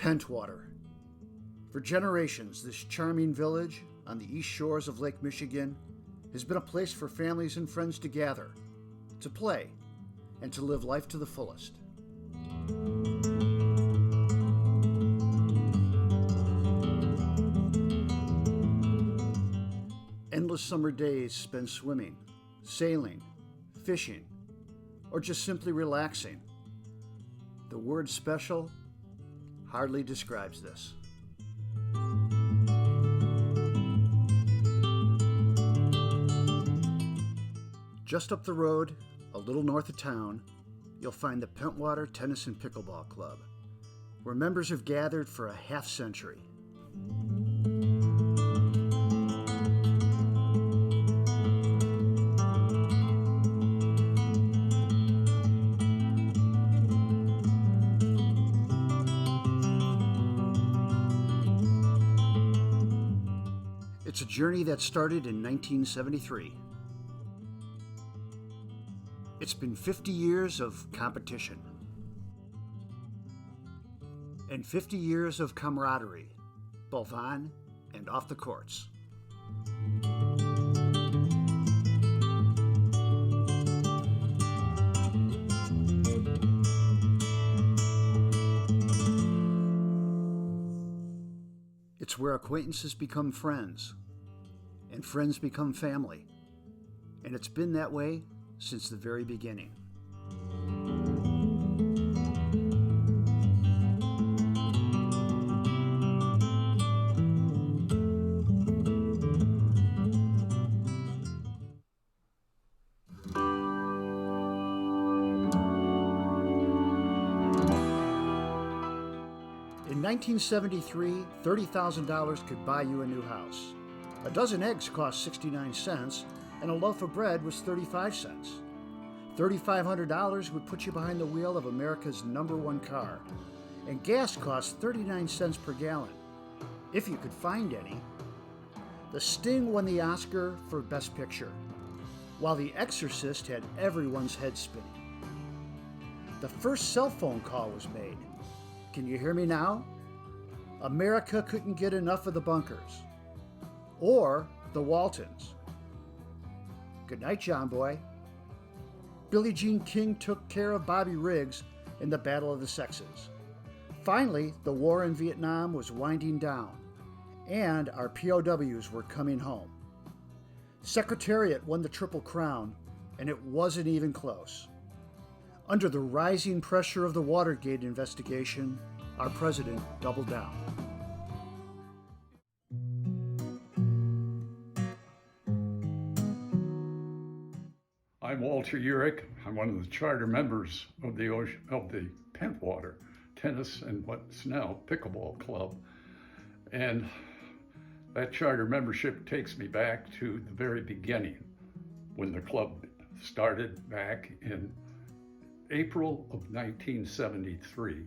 Pentwater. For generations, this charming village on the east shores of Lake Michigan has been a place for families and friends to gather, to play, and to live life to the fullest. Endless summer days spent swimming, sailing, fishing, or just simply relaxing. The word special hardly describes this. Just up the road, a little north of town, you'll find the Pentwater Tennis and Pickleball Club, where members have gathered for a half century. It's a journey that started in 1973. It's been 50 years of competition and 50 years of camaraderie, both on and off the courts. It's where acquaintances become friends and friends become family, and it's been that way since the very beginning. In 1973, $30,000 could buy you a new house. A dozen eggs cost 69 cents, and a loaf of bread was 35 cents. $3,500 would put you behind the wheel of America's #1 car, and gas cost 39 cents per gallon, if you could find any. The Sting won the Oscar for Best Picture, while The Exorcist had everyone's head spinning. The first cell phone call was made. Can you hear me now? America couldn't get enough of the Bunkers. Or the Waltons. Good night, John Boy. Billie Jean King took care of Bobby Riggs in the Battle of the Sexes. Finally, the war in Vietnam was winding down, and our POWs were coming home. Secretariat won the Triple Crown, and it wasn't even close. Under the rising pressure of the Watergate investigation, our president doubled down. I'm Walter Urich. I'm one of the charter members of the Pentwater Tennis and what's now Pickleball Club. And that charter membership takes me back to the very beginning, when the club started back in April of 1973.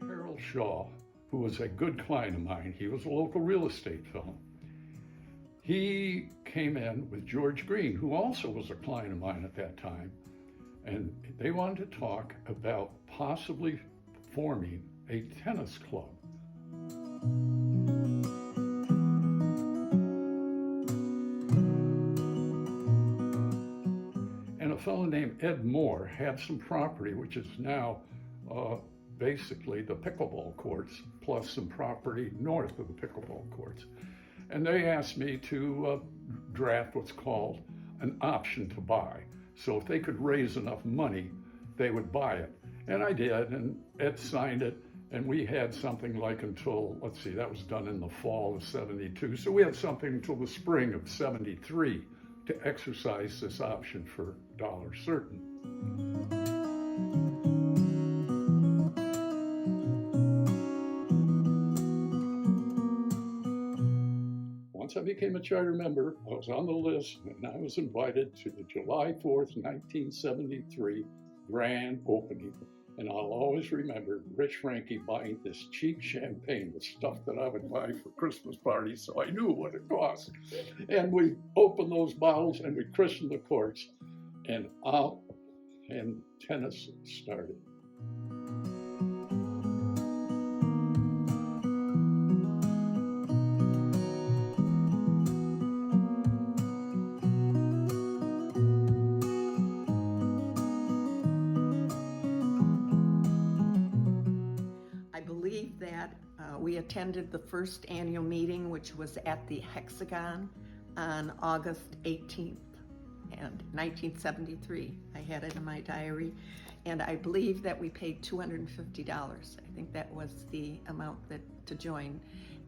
Harold Shaw, who was a good client of mine, he was a local real estate fellow. He came in with George Green, who also was a client of mine at that time, and they wanted to talk about possibly forming a tennis club. And a fellow named Ed Moore had some property, which is now basically the pickleball courts, plus some property north of the pickleball courts. And they asked me to draft what's called an option to buy. So if they could raise enough money, they would buy it. And I did, and Ed signed it, and we had something like until, let's see, that was done in the fall of '72. So we had something until the spring of '73 to exercise this option for dollars certain. Once I became a charter member, I was on the list, and I was invited to the July 4th, 1973 grand opening And I'll always remember Rich Frankie buying this cheap champagne, the stuff that I would buy for Christmas parties, so I knew what it cost. And we opened those bottles and we christened the courts, and out and tennis started. We attended the first annual meeting, which was at the Hexagon on August 18th, and 1973. I had it in my diary, and I believe that we paid $250. I think that was the amount to join,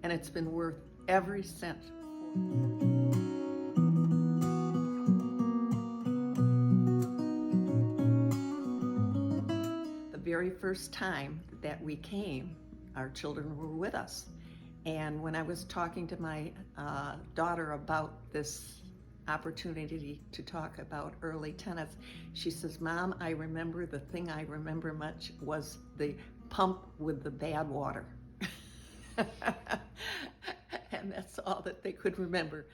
and it's been worth every cent. The very first time that we came, our children were with us. And when I was talking to my daughter about this opportunity to talk about early tennis, she says, "Mom, I remember the thing I remember much was the pump with the bad water." And that's all that they could remember.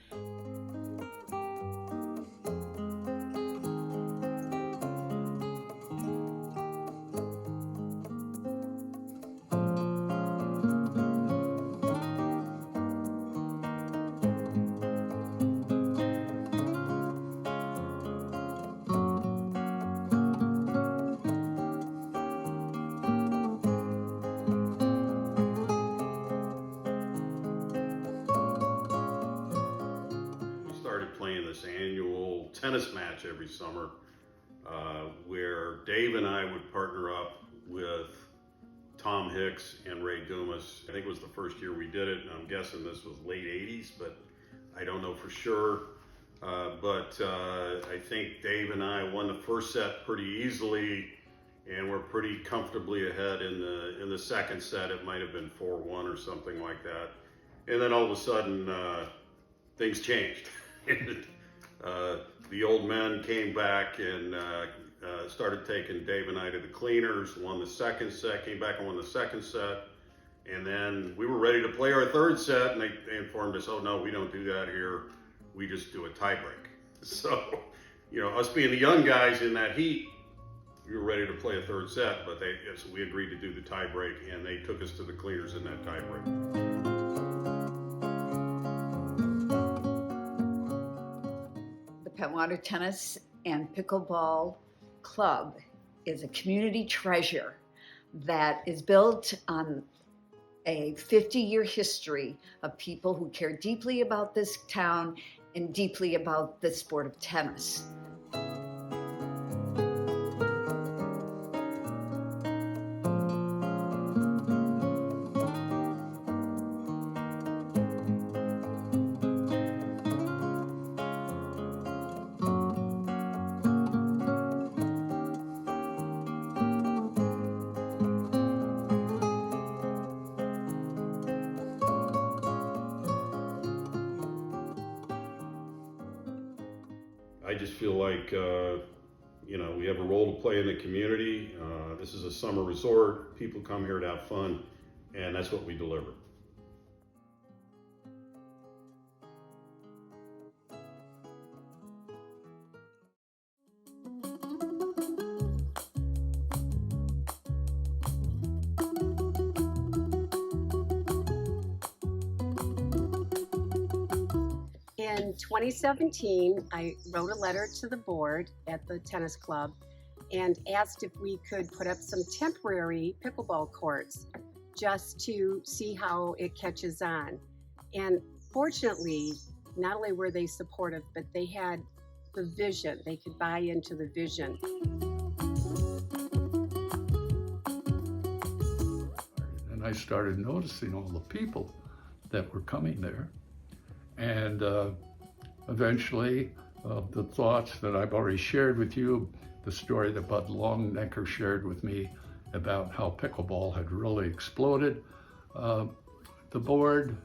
Playing this annual tennis match every summer where Dave and I would partner up with Tom Hicks and Ray Dumas. I think it was the first year we did it, and I'm guessing this was late 80s, but I don't know for sure. But I think Dave and I won the first set pretty easily, and we're pretty comfortably ahead in the second set. It might have been 4-1 or something like that. And then all of a sudden, things changed. The old men came back and started taking Dave and I to the cleaners, won the second set, came back and won the second set. And then we were ready to play our third set, and they informed us, "Oh no, we don't do that here. We just do a tiebreak." So, us being the young guys in that heat, we were ready to play a third set, but so we agreed to do the tiebreak, and they took us to the cleaners in that tiebreak. Pentwater Tennis and Pickleball Club is a community treasure that is built on a 50-year history of people who care deeply about this town and deeply about the sport of tennis. I just feel like, we have a role to play in the community. This is a summer resort. People come here to have fun, and that's what we deliver. In 2017, I wrote a letter to the board at the tennis club and asked if we could put up some temporary pickleball courts just to see how it catches on. And fortunately, not only were they supportive, but they had the vision. They could buy into the vision. And I started noticing all the people that were coming there. And eventually, the thoughts that I've already shared with you, the story that Bud Longnecker shared with me about how pickleball had really exploded, the board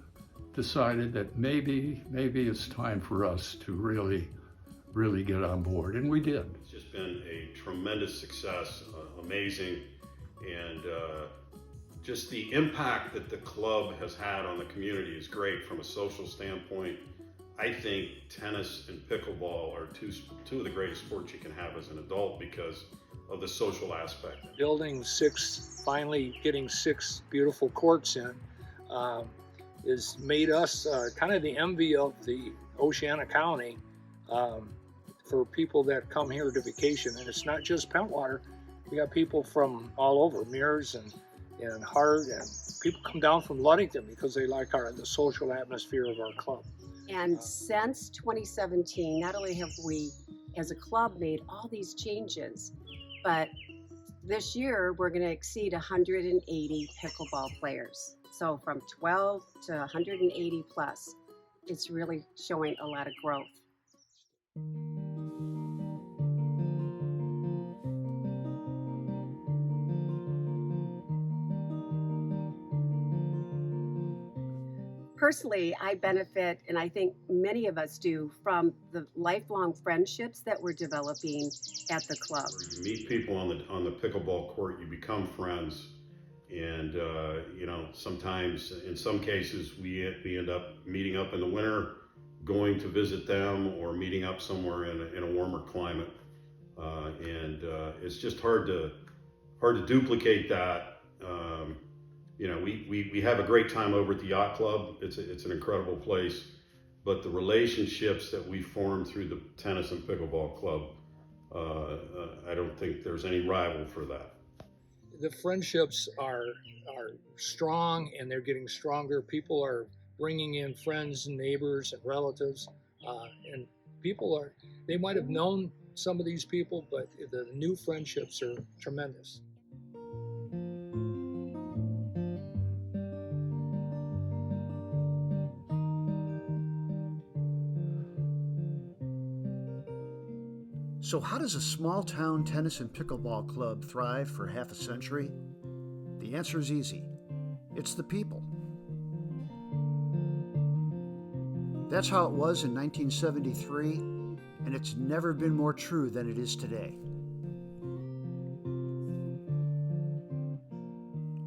decided that maybe it's time for us to really get on board, and we did. It's just been a tremendous success, amazing. and just the impact that the club has had on the community is great from a social standpoint. I think tennis and pickleball are two of the greatest sports you can have as an adult because of the social aspect. Finally getting 6 beautiful courts in, has made us kind of the envy of the Oceana County for people that come here to vacation. And it's not just Pentwater. We got people from all over, Mears and Hart, and people come down from Ludington because they like the social atmosphere of our club. And since 2017, not only have we as a club made all these changes, but this year we're going to exceed 180 pickleball players. So from 12 to 180 plus, it's really showing a lot of growth. Personally, I benefit, and I think many of us do, from the lifelong friendships that we're developing at the club. You meet people on the pickleball court, you become friends, and sometimes, in some cases, we end up meeting up in the winter, going to visit them, or meeting up somewhere in a warmer climate, and it's just hard to duplicate that. We have a great time over at the yacht club. It's an incredible place, but the relationships that we formed through the tennis and pickleball club, I don't think there's any rival for that. The friendships are strong, and they're getting stronger. People are bringing in friends and neighbors and relatives, and they might have known some of these people, but the new friendships are tremendous. So how does a small-town tennis and pickleball club thrive for half a century? The answer is easy. It's the people. That's how it was in 1973, and it's never been more true than it is today.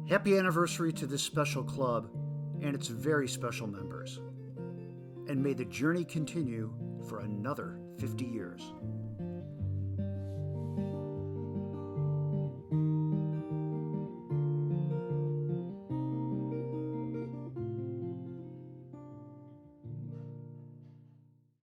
Happy anniversary to this special club and its very special members. And may the journey continue for another 50 years.